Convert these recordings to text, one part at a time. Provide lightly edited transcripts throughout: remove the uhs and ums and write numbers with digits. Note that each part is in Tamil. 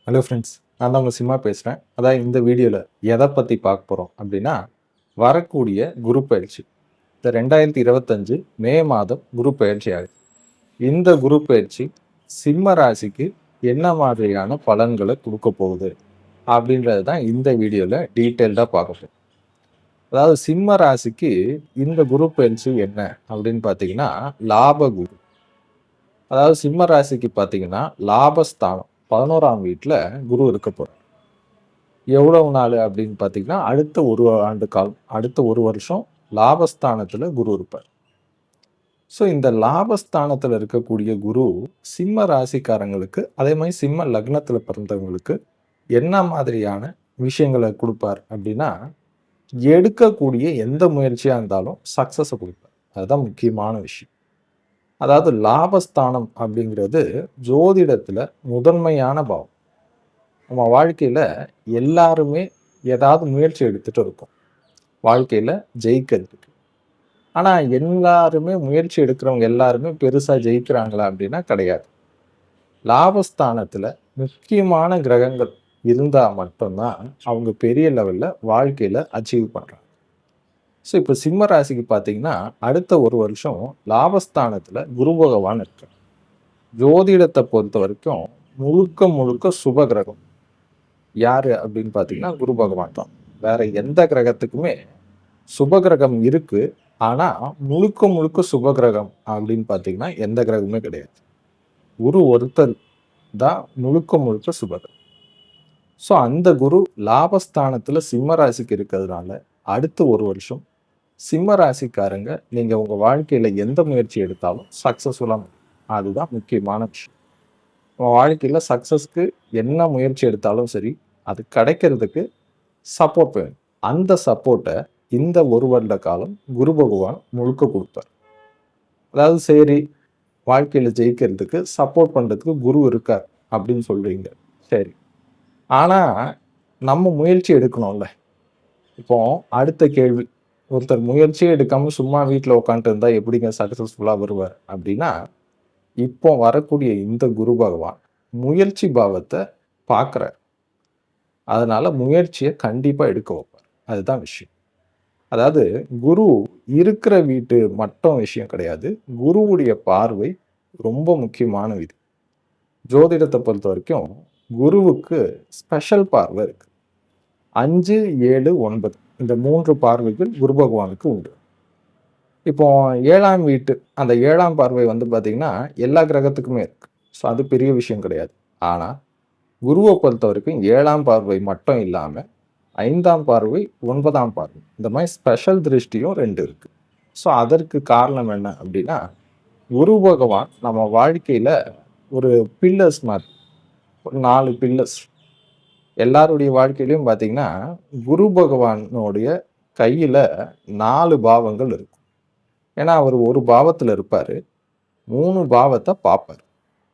ஹலோ ஃப்ரெண்ட்ஸ், நான் தான் உங்கள் சிம்மா பேசுகிறேன். அதான் இந்த வீடியோவில் எதை பற்றி பார்க்க போகிறோம் அப்படின்னா, வரக்கூடிய குரு பயிற்சி. இந்த 2025 மே மாதம் குரு பயிற்சி ஆகுது. இந்த குரு பயிற்சி சிம்ம ராசிக்கு என்ன மாதிரியான பலன்களை கொடுக்க போகுது அப்படின்றது தான் இந்த வீடியோவில் டீட்டெயில்டாக பார்க்க போகிறோம். அதாவது சிம்ம ராசிக்கு இந்த குரு பயிற்சி என்ன அப்படின்னு பார்த்தீங்கன்னா, லாப குரு. அதாவது சிம்ம ராசிக்கு பார்த்தீங்கன்னா லாபஸ்தானம் 11ஆம் வீட்டில் குரு இருக்க போகிறார். எவ்வளவு நாள் அப்படின்னு பார்த்தீங்கன்னா, அடுத்த 1 ஆண்டு காலம், அடுத்த 1 வருஷம் லாபஸ்தானத்தில் குரு இருப்பார். ஸோ இந்த லாபஸ்தானத்தில் இருக்கக்கூடிய குரு சிம்ம ராசிக்காரங்களுக்கு, அதே மாதிரி சிம்ம லக்னத்தில் பிறந்தவங்களுக்கு என்ன மாதிரியான விஷயங்களை கொடுப்பார் அப்படின்னா, எடுக்கக்கூடிய எந்த முயற்சியாக இருந்தாலும் சக்ஸஸை கொடுப்பார். அதுதான் முக்கியமான விஷயம். அதாவது லாபஸ்தானம் அப்படிங்கிறது ஜோதிடத்தில் முதன்மையான பாவம். நம்ம வாழ்க்கையில் எல்லாருமே ஏதாவது முயற்சி எடுத்துகிட்டு இருக்கோம் வாழ்க்கையில் ஜெயிக்கிறதுக்கு. ஆனால் எல்லாருமே முயற்சி எடுக்கிறவங்க எல்லாருமே பெருசாக ஜெயிக்கிறாங்களா அப்படின்னா கிடையாது. லாபஸ்தானத்தில் முக்கியமான கிரகங்கள் இருந்தால் மட்டும்தான் அவங்க பெரிய லெவலில் வாழ்க்கையில் அச்சீவ் பண்ணுறாங்க. ஸோ இப்போ சிம்ம ராசிக்கு பார்த்தீங்கன்னா அடுத்த 1 வருஷம் லாபஸ்தானத்தில் குரு பகவான் இருக்கு. ஜோதிடத்தை பொறுத்த வரைக்கும் முழுக்க முழுக்க சுப கிரகம். யாரு அப்படின்னு பார்த்தீங்கன்னா குரு பகவான் தான். வேற எந்த கிரகத்துக்குமே சுப கிரகம் இருக்கு, ஆனா முழுக்க முழுக்க சுப கிரகம் அப்படின்னு பார்த்தீங்கன்னா எந்த கிரகமே கிடையாது. குரு ஒருத்தர் தான் முழுக்க முழுக்க சுபகிரகம். ஸோ அந்த குரு லாபஸ்தானத்துல சிம்ம ராசிக்கு இருக்கிறதுனால அடுத்த 1 வருஷம் சிம்ம ராசிக்காரங்க நீங்க உங்க வாழ்க்கையில எந்த முயற்சி எடுத்தாலும் சக்சஸ்ஃபுல்லா, அதுதான் முக்கியமான விஷயம். உங்க வாழ்க்கையில சக்சஸ்க்கு என்ன முயற்சி எடுத்தாலும் சரி, அது கிடைக்கிறதுக்கு சப்போர்ட் வேணும். அந்த சப்போர்ட்டை இந்த 1 வருட காலம் குரு பகவான் முழுக்க கொடுப்பார். அதாவது சரி, வாழ்க்கையில ஜெயிக்கிறதுக்கு சப்போர்ட் பண்றதுக்கு குரு இருக்கார் அப்படின்னு சொல்றீங்க, சரி. ஆனா நம்ம முயற்சி எடுக்கணும்ல. இப்போ அடுத்த கேள்வி, ஒருத்தர் முயற்சியே எடுக்காம சும்மா வீட்டில் உட்காந்துட்டு இருந்தா எப்படிங்க சக்சஸ்ஃபுல்லா வருவார் அப்படின்னா, இப்போ வரக்கூடிய இந்த குரு பகவான் முயற்சி பாவத்தை பார்க்குறார். அதனால முயற்சியை கண்டிப்பா எடுக்க வைப்பார். அதுதான் விஷயம். அதாவது குரு இருக்கிற வீட்டு மட்டும் விஷயம் கிடையாது. குருவுடைய பார்வை ரொம்ப முக்கியமான விதி. ஜோதிடத்தை பொறுத்த வரைக்கும் குருவுக்கு ஸ்பெஷல் பார்வை இருக்கு. 5, 7, 9 இந்த 3 பார்வைகள் குரு பகவானுக்கு உண்டு. இப்போ 7ஆம் வீட்டு அந்த 7ஆம் பார்வை வந்து பார்த்தீங்கன்னா எல்லா கிரகத்துக்குமே இருக்கு. ஸோ அது பெரிய விஷயம் கிடையாது. ஆனால் குருவை பொறுத்த வரைக்கும் 7ஆம் பார்வை மட்டும் இல்லாமல் 5ஆம் பார்வை, 9ஆம் பார்வை, இந்த மாதிரி ஸ்பெஷல் திருஷ்டியும் 2 இருக்கு. ஸோ அதற்கு காரணம் என்ன அப்படின்னா, குரு பகவான் நம்ம வாழ்க்கையில் ஒரு பில்லர்ஸ் மாதிரி, ஒரு 4 பில்லர்ஸ். எல்லாருடைய வாழ்க்கையிலையும் பார்த்தீங்கன்னா குரு பகவானுடைய கையில் 4 பாவங்கள் இருக்கும். ஏன்னா அவர் ஒரு பாவத்தில் இருப்பார், 3 பாவத்தை பார்ப்பார்.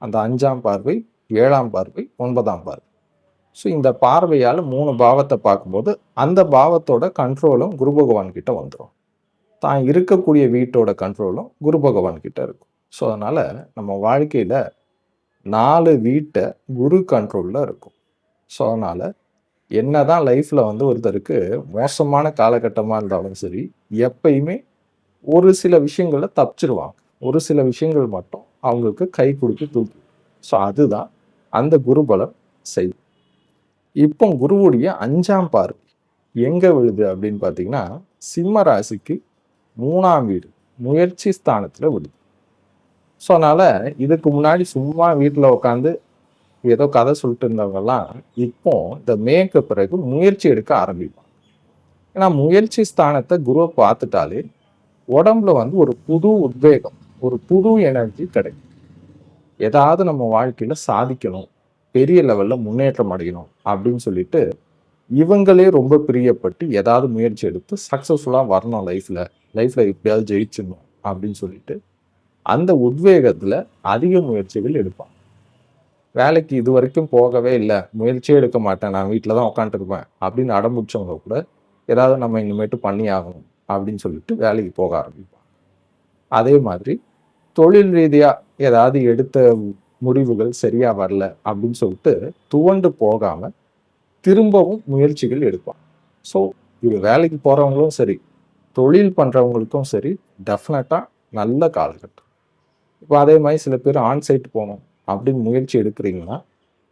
அந்த 5ஆம் பார்வை, 7ஆம் பார்வை, 9ஆம் பார்வை. ஸோ இந்த பார்வையால் 3 பாவத்தை பார்க்கும்போது அந்த பாவத்தோட கண்ட்ரோலும் குரு பகவான் கிட்ட வந்துடும். தான் இருக்கக்கூடிய வீட்டோட கண்ட்ரோலும் குரு பகவான் கிட்ட இருக்கும். ஸோ அதனால நம்ம வாழ்க்கையில் 4 வீட்டை குரு கண்ட்ரோலில் இருக்கும். ஸோ அதனால என்னதான் லைஃப்பில் வந்து ஒருத்தருக்கு மோசமான காலகட்டமாக இருந்தாலும் சரி, எப்பயுமே ஒரு சில விஷயங்களில் தப்பிச்சிருவாங்க. ஒரு சில விஷயங்கள் மட்டும் அவங்களுக்கு கை கொடுத்து தூக்கி. ஸோ அதுதான் அந்த குருபலம் செய்யும். இப்போ குருவுடைய 5ஆம் பார்வை எங்க விழுது அப்படின்னு பார்த்தீங்கன்னா, சிம்ம ராசிக்கு 3ஆம் வீடு முயற்சி ஸ்தானத்தில் விழுது. ஸோ அதனால இதுக்கு முன்னாடி சும்மா வீட்டில் உட்காந்து ஏதோ கதை சொல்லிட்டு இருந்தவங்கெல்லாம் இப்போ இந்த மேக்கு பிறகு முயற்சி எடுக்க ஆரம்பிப்பாங்க. ஏன்னா முயற்சி ஸ்தானத்தை குருவை பார்த்துட்டாலே உடம்புல வந்து ஒரு புது உத்வேகம், ஒரு புது எனர்ஜி கிடைக்கும். ஏதாவது நம்ம வாழ்க்கையில சாதிக்கணும், பெரிய லெவல்ல முன்னேற்றம் அடையணும் அப்படின்னு சொல்லிட்டு இவங்களே ரொம்ப பிரியப்பட்டு ஏதாவது முயற்சி எடுத்து சக்சஸ்ஃபுல்லாக வரணும், லைஃப்ல எப்படியாவது ஜெயிச்சிடணும் அப்படின்னு சொல்லிட்டு அந்த உத்வேகத்துல அதிக முயற்சிகள் எடுப்பாங்க. வேலைக்கு இது வரைக்கும் போகவே இல்லை, முயற்சியே எடுக்க மாட்டேன், நான் வீட்டில் தான் உட்காந்துருப்பேன் அப்படின்னு அடம்பிடிச்சவங்க கூட ஏதாவது நம்ம இனிமேட்டு பண்ணி ஆகணும் அப்படின்னு சொல்லிட்டு வேலைக்கு போக ஆரம்பிப்பாங்க. அதே மாதிரி தொழில் ரீதியாக ஏதாவது எடுத்த முடிவுகள் சரியா வரல அப்படின்னு சொல்லிட்டு துவண்டு போகாம திரும்பவும் முயற்சிகள் எடுப்பாங்க. ஸோ இது வேலைக்கு போறவங்களும் சரி, தொழில் பண்றவங்களுக்கும் சரி, டெஃபினட்டா நல்ல காலகட்டம். இப்போ அதே மாதிரி சில பேர் ஆன்சைட் போகணும் அப்படின்னு முயற்சி எடுக்கிறீங்கன்னா,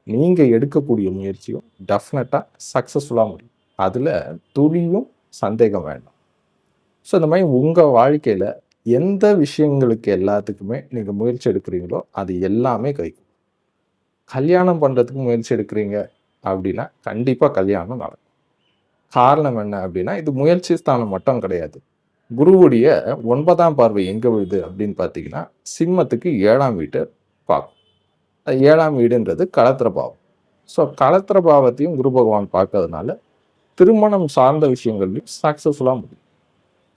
நீங்க எடுக்கக்கூடிய முயற்சியும் டெஃபினட்டா சக்சஸ்ஃபுல்லா முடியும். அதுல துளியும் சந்தேகம் வேண்டாம். ஸோ இந்த மாதிரி உங்க வாழ்க்கையில எந்த விஷயங்களுக்கு எல்லாத்துக்குமே நீங்க முயற்சி எடுக்கிறீங்களோ அது எல்லாமே கைக்கும். கல்யாணம் பண்றதுக்கு முயற்சி எடுக்கிறீங்க அப்படின்னா கண்டிப்பா கல்யாணம் நடக்கும். காரணம் என்ன அப்படின்னா, இது முயற்சி ஸ்தானம் மட்டும் கிடையாது. குருவுடைய 9ஆம் பார்வை எங்க விழுது அப்படின்னு பார்த்தீங்கன்னா, சிம்மத்துக்கு 7ஆம் வீட்டை பார்க்கும். 7ஆம் வீடுன்றது களத்திர பாவம். ஸோ களத்திர பாவத்தையும் குரு பகவான் பார்க்கறதுனால திருமணம் சார்ந்த விஷயங்கள்லையும் சக்ஸஸ்ஃபுல்லாக முடியும்.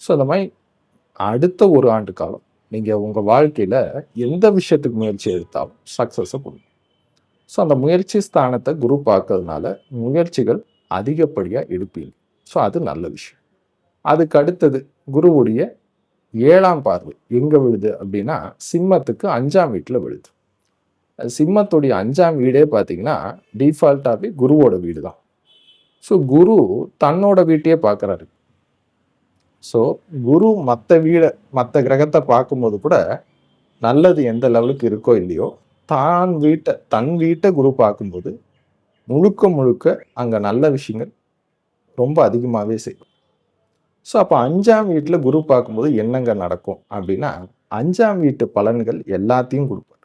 ஸோ இந்த மாதிரி அடுத்த ஒரு ஆண்டு காலம் நீங்கள் உங்கள் வாழ்க்கையில் எந்த விஷயத்துக்கு முயற்சி எடுத்தாலும் சக்ஸஸை கொடுக்கும். ஸோ அந்த முயற்சி ஸ்தானத்தை குரு பார்க்கறதுனால முயற்சிகள் அதிகப்படியாக எடுப்பீங்க. ஸோ அது நல்ல விஷயம். அதுக்கு அடுத்தது குருவுடைய 7ஆம் பார்வை எங்கே விழுது அப்படின்னா, சிம்மத்துக்கு 5ஆம் வீட்டில் விழுது. சிம்மத்துடைய 5ஆம் வீடே பார்த்தீங்கன்னா டிஃபால்ட்டாகவே குருவோட வீடு தான். ஸோ குரு தன்னோட வீட்டையே பார்க்குறாரு. ஸோ குரு மற்ற கிரகத்தை பார்க்கும்போது கூட நல்லது எந்த லெவலுக்கு இருக்கோ இல்லையோ, தன் வீட்டை குரு பார்க்கும்போது முழுக்க முழுக்க அங்கே நல்ல விஷயங்கள் ரொம்ப அதிகமாகவே செய்யும். ஸோ அப்போ 5ஆம் வீட்டில் குரு பார்க்கும்போது என்னங்க நடக்கும் அப்படின்னா, 5ஆம் வீட்டு பலன்கள் எல்லாத்தையும் கொடுப்பார்.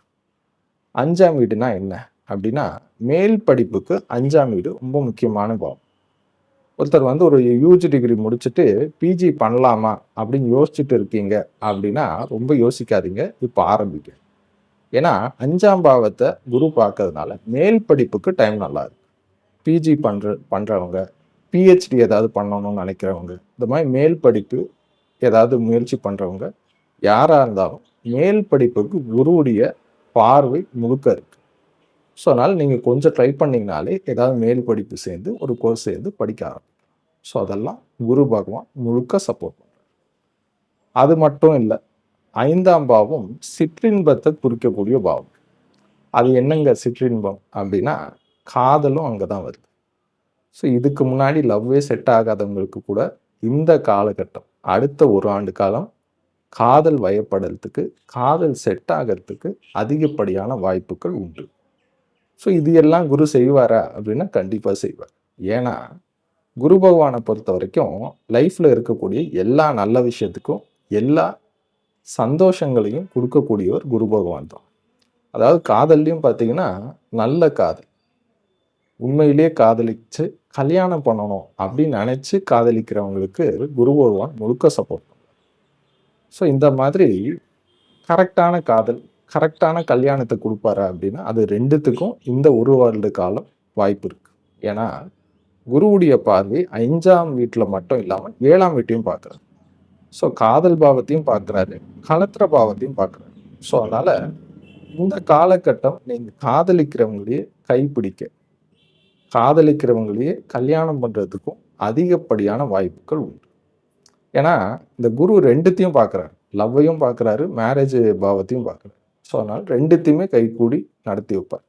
5ஆம் வீடுனா என்ன அப்படின்னா, மேல் படிப்புக்கு 5ஆம் வீடு ரொம்ப முக்கியமான பாவம். ஒருத்தர் வந்து ஒரு யூஜி டிகிரி முடிச்சுட்டு பிஜி பண்ணலாமா அப்படின்னு யோசிச்சுட்டு இருக்கீங்க அப்படின்னா ரொம்ப யோசிக்காதீங்க, இப்போ ஆரம்பிங்க. ஏன்னா 5ஆம் பாவத்தை குரு பார்க்கறதுனால மேல் படிப்புக்கு டைம் நல்லா இருக்கு. பிஜி பண்றவங்க, பிஹெச்டி ஏதாவது பண்ணணும்னு நினைக்கிறவங்க, இந்த மாதிரி மேல் படிப்பு ஏதாவது முயற்சி பண்றவங்க யாராக இருந்தாலும் மேல் படிப்புக்கு குருவுடைய பார்வை முழுக்க இருக்கு. ஸோ அதனால் நீங்கள் கொஞ்சம் ட்ரை பண்ணிங்கனாலே ஏதாவது மேல் படிப்பு சேர்ந்து ஒரு கோர்ஸ் சேர்ந்து படிக்க ஆரம்பிக்கும். ஸோ அதெல்லாம் குரு பகவான் முழுக்க சப்போர்ட் பண்ணுறார். அது மட்டும் இல்லை, 5ஆம் பாவம் சிற்றின்பத்தை குறிக்கக்கூடிய பாவம். அது என்னங்க சிற்றின்பம் அப்படின்னா, காதலும் அங்கே தான் வருது. ஸோ இதுக்கு முன்னாடி லவ்வே செட் ஆகாதவங்களுக்கு கூட இந்த காலகட்டம் அடுத்த ஒரு ஆண்டு காலம் காதல் வயப்படுறதுக்கு, காதல் செட் ஆகிறதுக்கு அதிகப்படியான வாய்ப்புகள் உண்டு. ஸோ இது எல்லாம் குரு செய்வாரா அப்படின்னா கண்டிப்பாக செய்வார். ஏன்னா குரு பகவானை பொறுத்த வரைக்கும் லைஃப்பில் இருக்கக்கூடிய எல்லா நல்ல விஷயத்துக்கும் எல்லா சந்தோஷங்களையும் கொடுக்கக்கூடியவர் குரு பகவான் தான். அதாவது காதல்லையும் பார்த்தீங்கன்னா நல்ல காதல், உண்மையிலேயே காதலிச்சு கல்யாணம் பண்ணணும் அப்படின்னு நினச்சி காதலிக்கிறவங்களுக்கு குரு பகவான் முழுக்க சப்போர்ட் பண்ணுவார். ஸோ இந்த மாதிரி கரெக்டான காதல், கரெக்டான கல்யாணத்தை கொடுப்பாரா அப்படின்னா அது ரெண்டுத்துக்கும் இந்த ஒரு வருட காலம் வாய்ப்பு இருக்கு. ஏன்னா குருவுடைய பார்வை 5ஆம் வீட்டில் மட்டும் இல்லாமல் 7ஆம் வீட்டையும் பார்க்குறாரு. ஸோ காதல் பாவத்தையும் பார்க்குறாரு, களத்திர பாவத்தையும் பார்க்குறாரு. ஸோ அதனால் இந்த காலகட்டம் நீங்கள் காதலிக்கிறவங்களையே கைப்பிடிக்க, காதலிக்கிறவங்களையே கல்யாணம் பண்ணுறதுக்கும் அதிகப்படியான வாய்ப்புகள் உண்டு. ஏன்னா இந்த குரு ரெண்டுத்தையும் பார்க்குறாரு, லவ்வையும் பார்க்குறாரு, மேரேஜ் பாவத்தையும் பார்க்குறாரு. ஸோ அதனால் ரெண்டுத்தையுமே கைகூடி நடத்தி வைப்பார்.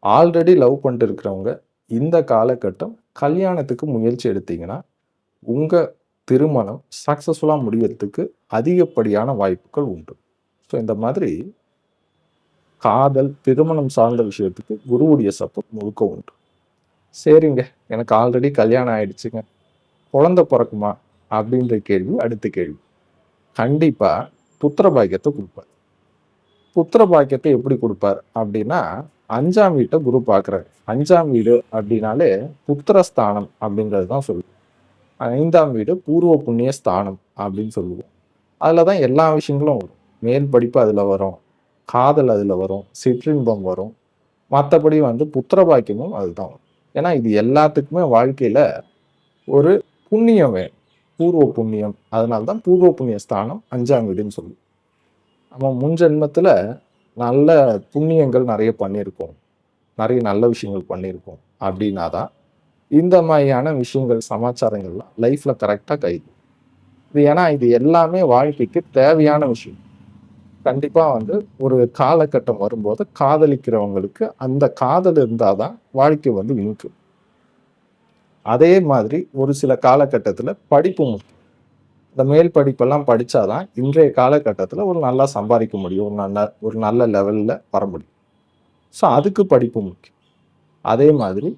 ஆல்ரெடி லவ் பண்ணிட்டு இருக்கிறவங்க இந்த காலகட்டம் கல்யாணத்துக்கு முயற்சி எடுத்தீங்கன்னா உங்கள் திருமணம் சக்ஸஸ்ஃபுல்லாக முடியறதுக்கு அதிகப்படியான வாய்ப்புகள் உண்டு. ஸோ இந்த மாதிரி காதல், திருமணம் சார்ந்த விஷயத்துக்கு குருவுடைய சப்போர்ட் முழுக்க உண்டு. சரிங்க, எனக்கு ஆல்ரெடி கல்யாணம் ஆயிடுச்சுங்க, குழந்தை பிறக்குமா அப்படின்ற கேள்வி அடுத்த கேள்வி. கண்டிப்பாக புத்திர பாக்கியத்தை கொடுப்பார். புத்திர பாக்கியத்தை எப்படி கொடுப்பார் அப்படின்னா, 5ஆம் வீட்டை குரு பார்க்குறாரு. 5ஆம் வீடு அப்படின்னாலே புத்திரஸ்தானம் அப்படின்றது தான் சொல்லுவோம். 5ஆம் வீடு பூர்வ புண்ணிய ஸ்தானம் அப்படின்னு சொல்லுவோம். அதில் தான் எல்லா விஷயங்களும் வரும். மேல் படிப்பு அதில் வரும், காதல் அதில் வரும், சிற்றின்பம் வரும், மற்றபடி வந்து புத்திர பாக்கியமும் அதுதான் வரும். ஏன்னா இது எல்லாத்துக்குமே வாழ்க்கையில் ஒரு புண்ணியம் வேணும், பூர்வ புண்ணியம். அதனால தான் பூர்வ புண்ணிய ஸ்தானம் 5ஆம் வீடுன்னு சொல்லுவோம். நம்ம முன் ஜென்மத்தில் நல்ல புண்ணியங்கள் நிறைய பண்ணியிருக்கோம், நிறைய நல்ல விஷயங்கள் பண்ணியிருக்கோம் அப்படின்னா தான் இந்த மாதிரியான விஷயங்கள், சமாச்சாரங்கள்லாம் லைஃப்பில் கரெக்டாக இது ஏன்னா இது எல்லாமே வாழ்க்கைக்கு தேவையான விஷயம். கண்டிப்பா வந்து ஒரு காலகட்டம் வரும்போது காதலிக்கிறவங்களுக்கு அந்த காதல் இருந்தால் தான் வாழ்க்கை வந்து இனிக்கும். அதே மாதிரி ஒரு சில காலகட்டத்தில் படிப்பு முக்கியம். இந்த மேல் படிப்பெல்லாம் படிச்சாதான் இன்றைய காலகட்டத்தில் ஒரு நல்லா சம்பாதிக்க முடியும். ஒரு நல்ல லெவலில் வர முடியும். ஸோ அதுக்கு படிப்பு முக்கியம். அதே மாதிரி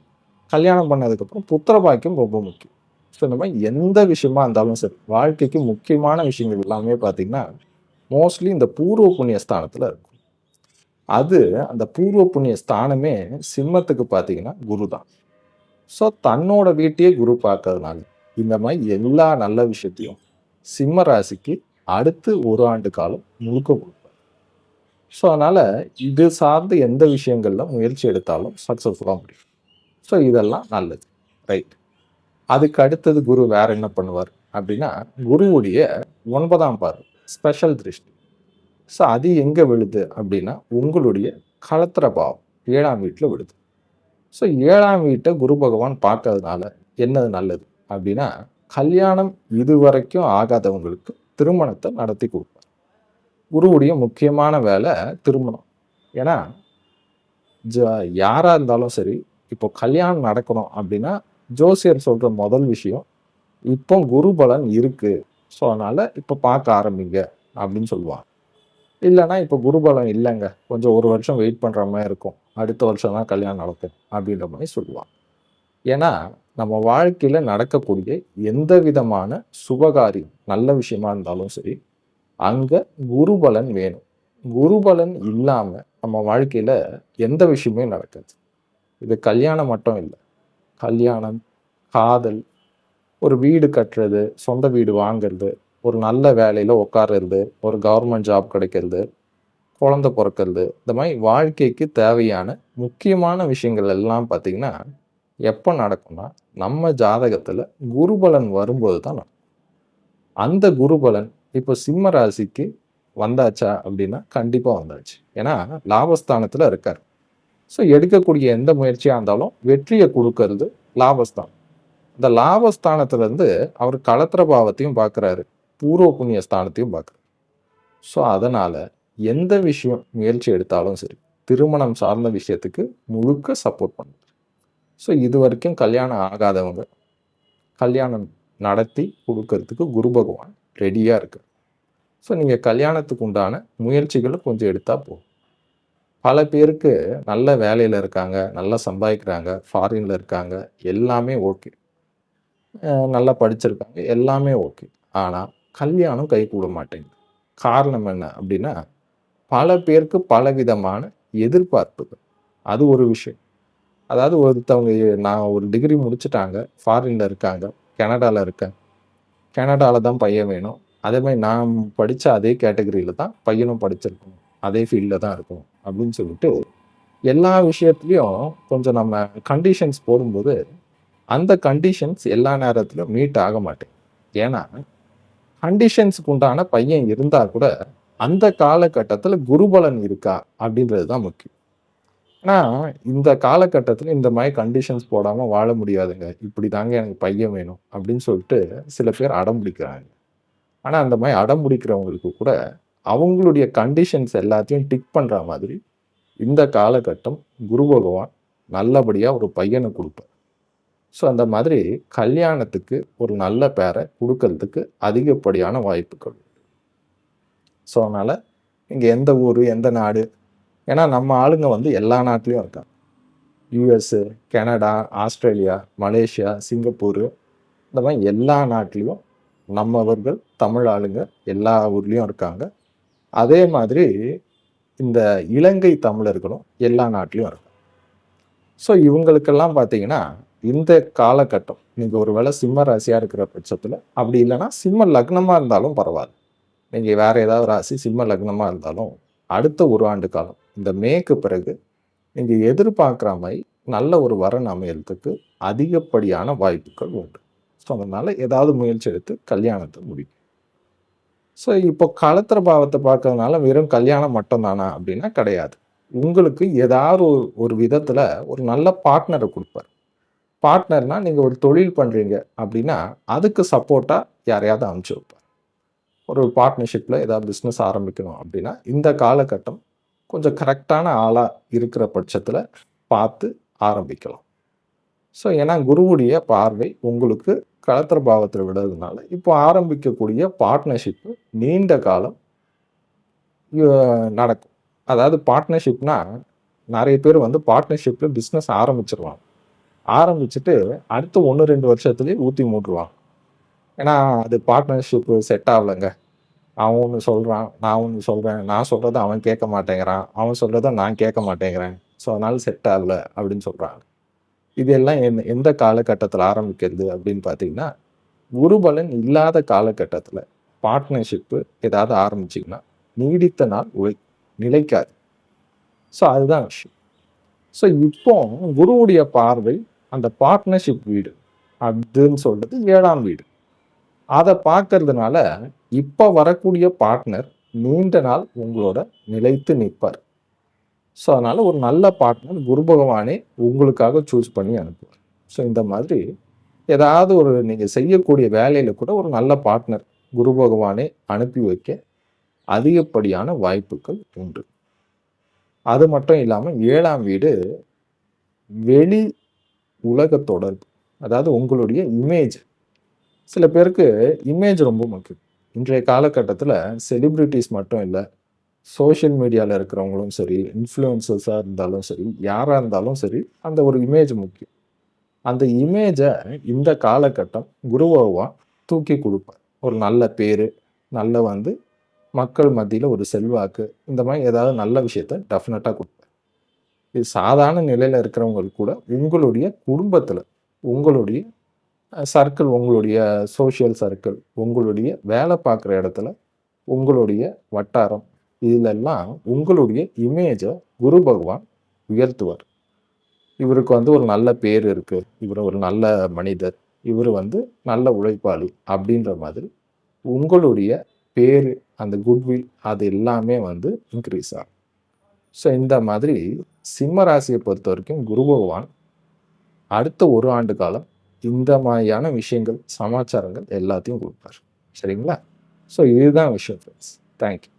கல்யாணம் பண்ணதுக்கப்புறம் புத்திர பாக்கியம் ரொம்ப முக்கியம். ஸோ இந்த மாதிரி எந்த விஷயமா இருந்தாலும் சரி, வாழ்க்கைக்கு முக்கியமான விஷயங்கள் எல்லாமே பார்த்தீங்கன்னா, மோஸ்ட்லி இந்த பூர்வ புண்ணிய ஸ்தானத்தில் இருக்கும். அது அந்த பூர்வ புண்ணிய ஸ்தானமே சிம்மத்துக்கு பார்த்தீங்கன்னா குரு தான். ஸோ தன்னோட வீட்டையே குரு பார்க்கறதுனால, இந்த மாதிரி எல்லா நல்ல விஷயத்தையும் சிம்ம ராசிக்கு அடுத்து 1 ஆண்டு காலம் முழுக்க கொடுப்பார். ஸோ அதனால இது சார்ந்து எந்த விஷயங்கள்ல முயற்சி எடுத்தாலும் சக்ஸஸ்ஃபுல்லாக முடியும். ஸோ இதெல்லாம் நல்லது. ரைட். அதுக்கு அடுத்தது குரு வேற என்ன பண்ணுவார் அப்படின்னா, குருவுடைய 9ஆம் பார்வை ஸ்பெஷல் திருஷ்டி. ஸோ அது எங்க விழுது அப்படின்னா, உங்களுடைய களத்திர பாவம் 7ஆம் வீட்டில் விழுது. ஸோ 7ஆம் வீட்டை குரு பகவான் பார்க்கறதுனால என்னது நல்லது அப்படின்னா, கல்யாணம் இதுவரைக்கும் ஆகாதவங்களுக்கு திருமணத்தை நடத்தி கொடுப்பார். குருவுடைய முக்கியமான வேலை திருமணம். ஏன்னா யாரா இருந்தாலும் சரி, இப்போ கல்யாணம் நடக்கணும் அப்படின்னா ஜோசியர் சொல்ற முதல் விஷயம், இப்போ குரு பலன் இருக்கு. ஸோ அதனால இப்போ பார்க்க ஆரம்பிங்க அப்படின்னு சொல்லுவாங்க. இல்லைன்னா இப்போ குரு பலன் இல்லைங்க, கொஞ்சம் 1 வருஷம் வெயிட் பண்ற மாதிரி இருக்கும், அடுத்த வருஷம் தான் கல்யாணம் நடக்கும் அப்படின்ற மாதிரி சொல்லுவாங்க. ஏன்னா நம்ம வாழ்க்கையில நடக்கக்கூடிய எந்த விதமான சுபகாரியம் நல்ல விஷயமா இருந்தாலும் சரி, அங்க குரு பலன் வேணும். குரு பலன் இல்லாம நம்ம வாழ்க்கையில எந்த விஷயமே நடக்காது. இது கல்யாணம் மட்டும் இல்லை. கல்யாணம், காதல், ஒரு வீடு கட்டுறது, சொந்த வீடு வாங்குறது, ஒரு நல்ல வேலையில உட்கார்றது, ஒரு கவர்மெண்ட் ஜாப் கிடைக்கிறது, குழந்தை பிறக்கிறது, இந்த மாதிரி வாழ்க்கைக்கு தேவையான முக்கியமான விஷயங்கள் எல்லாம் பார்த்தீங்கன்னா எப்போ நடக்கும்னா, நம்ம ஜாதகத்துல குருபலன் வரும்போது தான் நடக்கும். அந்த குருபலன் இப்போ சிம்ம ராசிக்கு வந்தாச்சா அப்படின்னா கண்டிப்பா வந்தாச்சு. ஏன்னா லாபஸ்தானத்துல இருக்கார். ஸோ எடுக்கக்கூடிய எந்த முயற்சியா இருந்தாலும் வெற்றியை கொடுக்கறது லாபஸ்தானம். இந்த லாபஸ்தானத்துல இருந்து அவர் களத்திர பாவத்தையும் பார்க்குறாரு, பூர்வ புண்ணிய ஸ்தானத்தையும் பார்க்குறாரு. ஸோ அதனால எந்த விஷயம் முயற்சி எடுத்தாலும் சரி, திருமணம் சார்ந்த விஷயத்துக்கு முழுக்க சப்போர்ட் பண்ணுவார். ஸோ இது வரைக்கும் கல்யாணம் ஆகாதவங்க கல்யாணம் நடத்தி கொடுக்கறதுக்கு குரு பகவான் ரெடியாக இருக்கு. ஸோ நீங்கள் கல்யாணத்துக்கு உண்டான முயற்சிகளை கொஞ்சம் எடுத்தால் போதும். பல பேருக்கு நல்ல வேலையில் இருக்காங்க, நல்லா சம்பாதிக்கிறாங்க, ஃபாரின்ல இருக்காங்க, எல்லாமே ஓகே, நல்லா படிச்சிருக்காங்க, எல்லாமே ஓகே. ஆனால் கல்யாணம் கைகூட மாட்டேங்குது. காரணம் என்ன அப்படின்னா, பல பேருக்கு பலவிதமான எதிர்பார்ப்புகள். அது ஒரு விஷயம். அதாவது ஒருத்தவங்க நான் ஒரு டிகிரி முடிச்சுட்டாங்க, ஃபாரின்ல இருக்காங்க, கனடாவில் இருக்கேன், கனடாவில் தான் பையன் வேணும், அதே மாதிரி நான் படித்த அதே கேட்டகரியில் தான் பையனும் படிச்சிருக்கணும், அதே ஃபீல்டில் தான் இருக்கணும் அப்படின்னு சொல்லிட்டு எல்லா விஷயத்துலையும் கொஞ்சம் நம்ம கண்டிஷன்ஸ் போடும்போது அந்த கண்டிஷன்ஸ் எல்லா நேரத்திலும் மீட் ஆக மாட்டேங்குது. ஏன்னா கண்டிஷன்ஸுக்கு உண்டான பையன் இருந்தால் கூட அந்த காலகட்டத்தில் குருபலன் இருக்கா அப்படின்றது தான் முக்கியம். ஆனா இந்த காலகட்டத்தில் இந்த மாதிரி கண்டிஷன்ஸ் போடாமல் வாழ முடியாதுங்க, இப்படி தாங்க எனக்கு பையன் வேணும் அப்படின்னு சொல்லிட்டு சில பேர் அடம் பிடிக்கிறாங்க. ஆனால் அந்த மாதிரி அடம் பிடிக்கிறவங்களுக்கு கூட அவங்களுடைய கண்டிஷன்ஸ் எல்லாத்தையும் டிக் பண்ணுற மாதிரி இந்த காலகட்டம் குரு பகவான் நல்லபடியாக ஒரு பையனை கொடுப்பார். ஸோ அந்த மாதிரி கல்யாணத்துக்கு ஒரு நல்ல பேரை கொடுக்கறதுக்கு அதிகப்படியான வாய்ப்புகள். ஸோ அதனால் இங்கே எந்த ஊர் எந்த நாடு, ஏன்னா நம்ம ஆளுங்க வந்து எல்லா நாட்டிலையும் இருக்காங்க. US, Canada, Australia, Malaysia, Singapore, இந்த மாதிரி எல்லா நாட்டிலையும் நம்மவர்கள் தமிழ் ஆளுங்க எல்லா ஊர்லேயும் இருக்காங்க. அதே மாதிரி இந்த இலங்கை தமிழர்களும் எல்லா நாட்டிலையும் இருக்காங்க. ஸோ இவங்களுக்கெல்லாம் பார்த்தீங்கன்னா இந்த காலகட்டம் நீங்கள் ஒரு வேளை சிம்ம ராசியாக இருக்கிற பட்சத்தில், அப்படி இல்லைன்னா சிம்ம லக்னமாக இருந்தாலும் பரவாயில்ல, நீங்கள் வேறு ஏதாவது ராசி சிம்ம லக்னமாக இருந்தாலும் அடுத்த 1 ஆண்டு காலம் இந்த மேக்கு பிறகு நீங்கள் எதிர்பார்க்குற மாதிரி நல்ல ஒரு வரன் அமையறதுக்கு அதிகப்படியான வாய்ப்புகள் உண்டு. ஸோ அதனால் ஏதாவது முயற்சி எடுத்து கல்யாணத்தை முடிக்கும். ஸோ இப்போ களத்திர பாவத்தை பார்க்கறதுனால வெறும் கல்யாணம் மட்டும் தானா அப்படின்னா கிடையாது. உங்களுக்கு ஏதாவது ஒரு விதத்தில் ஒரு நல்ல பார்ட்னரை கொடுப்பார். பார்ட்னர்னா நீங்கள் ஒரு தொழில் பண்ணுறீங்க அப்படின்னா அதுக்கு சப்போர்ட்டாக யாரையாவது அனுப்பிச்சி வைப்பார். ஒரு பார்ட்னர்ஷிப்பில் ஏதாவது பிஸ்னஸ் ஆரம்பிக்கணும் அப்படின்னா இந்த காலகட்டம் கொஞ்சம் கரெக்டான ஆளாக இருக்கிற பட்சத்தில் பார்த்து ஆரம்பிக்கலாம். ஸோ ஏன்னா குருவுடைய பார்வை உங்களுக்கு களத்திர பாவத்தில் விடுறதுனால இப்போ ஆரம்பிக்கக்கூடிய பார்ட்னர்ஷிப்பு நீண்ட காலம் நடக்கும். அதாவது பார்ட்னர்ஷிப்னா நிறைய பேர் வந்து பார்ட்னர்ஷிப்பில் பிஸ்னஸ் ஆரம்பிச்சிருவாங்க. ஆரம்பிச்சுட்டு அடுத்த 1-2 வருஷத்துலேயே ஊற்றி மூட்டுருவாங்க. ஏன்னா அது பார்ட்னர்ஷிப்பு செட் ஆகலைங்க. அவன் ஒன்று சொல்கிறான், நான் ஒன்று சொல்கிறேன், நான் சொல்கிறத அவன் கேட்க மாட்டேங்கிறான், அவன் சொல்கிறத நான் கேட்க மாட்டேங்கிறேன், ஸோ அதனால செட் ஆகலை அப்படின்னு சொல்கிறாங்க. இதெல்லாம் எந்த காலகட்டத்தில் ஆரம்பிக்கிறது அப்படின்னு பார்த்தீங்கன்னா, குருபலன் இல்லாத காலகட்டத்தில் பார்ட்னர்ஷிப்பு ஏதாவது ஆரம்பிச்சிங்கன்னா நீடித்த நாள் நிலைக்காது. ஸோ அதுதான் விஷயம். ஸோ இப்போ குருவுடைய பார்வை அந்த பார்ட்னர்ஷிப் வீடு அப்படின்னு சொல்றது 7ஆம் வீடு. அதை பார்க்கறதுனால இப்போ வரக்கூடிய பார்ட்னர் நீண்ட நாள் உங்களோட நிலைத்து நிற்பார். ஸோ அதனால ஒரு நல்ல பார்ட்னர் குரு பகவானே உங்களுக்காக சூஸ் பண்ணி அனுப்புவார். ஸோ இந்த மாதிரி ஏதாவது ஒரு நீங்கள் செய்யக்கூடிய வேலையில் கூட ஒரு நல்ல பார்ட்னர் குரு பகவானே அனுப்பி வைக்க அதிகப்படியான வாய்ப்புகள் உண்டு. அது மட்டும் இல்லாமல் 7ஆம் வீடு வெளி உலக தொடர்பு, அதாவது உங்களுடைய இமேஜ். சில பேருக்கு இமேஜ் ரொம்ப முக்கியம். இன்றைய காலகட்டத்தில் செலிப்ரிட்டிஸ் மட்டும் இல்லை, சோஷியல் மீடியாவில் இருக்கிறவங்களும் சரி, இன்ஃப்ளூயன்சர்ஸாக இருந்தாலும் சரி, யாராக இருந்தாலும் சரி, அந்த ஒரு இமேஜ் முக்கியம். அந்த இமேஜை இந்த காலகட்டம் குரு பகவான் தூக்கி கொடுப்பார். ஒரு நல்ல பேர், நல்ல வந்து மக்கள் மத்தியில் ஒரு செல்வாக்கு, இந்த மாதிரி ஏதாவது நல்ல விஷயத்த டெஃபினட்டாக கொடுப்பார். இது சாதாரண நிலையில் இருக்கிறவங்களுக்கு கூட உங்களுடைய குடும்பத்தில், உங்களுடைய சர்க்கிள், உங்களுடைய சோஷியல் சர்க்கிள், உங்களுடைய வேலை பார்க்குற இடத்துல, உங்களுடைய வட்டாரம், இதிலெல்லாம் உங்களுடைய இமேஜை குரு பகவான் உயர்த்துவார். இவருக்கு வந்து ஒரு நல்ல பேர் இருக்குது, இவர் ஒரு நல்ல மனிதர், இவர் வந்து நல்ல உழைப்பாளி அப்படின்ற மாதிரி உங்களுடைய பேர், அந்த குட்வில், அது எல்லாமே வந்து இன்க்ரீஸ் ஆகும். ஸோ இந்த மாதிரி சிம்ம ராசியை பொறுத்த வரைக்கும் குரு பகவான் அடுத்த 1 ஆண்டு காலம் இந்த மாதிரியான விஷயங்கள், சமாச்சாரங்கள் எல்லாத்தையும் கொடுப்பார். சரிங்களா? ஸோ இதுதான் விஷயம் ஃப்ரெண்ட்ஸ். தேங்க்யூ.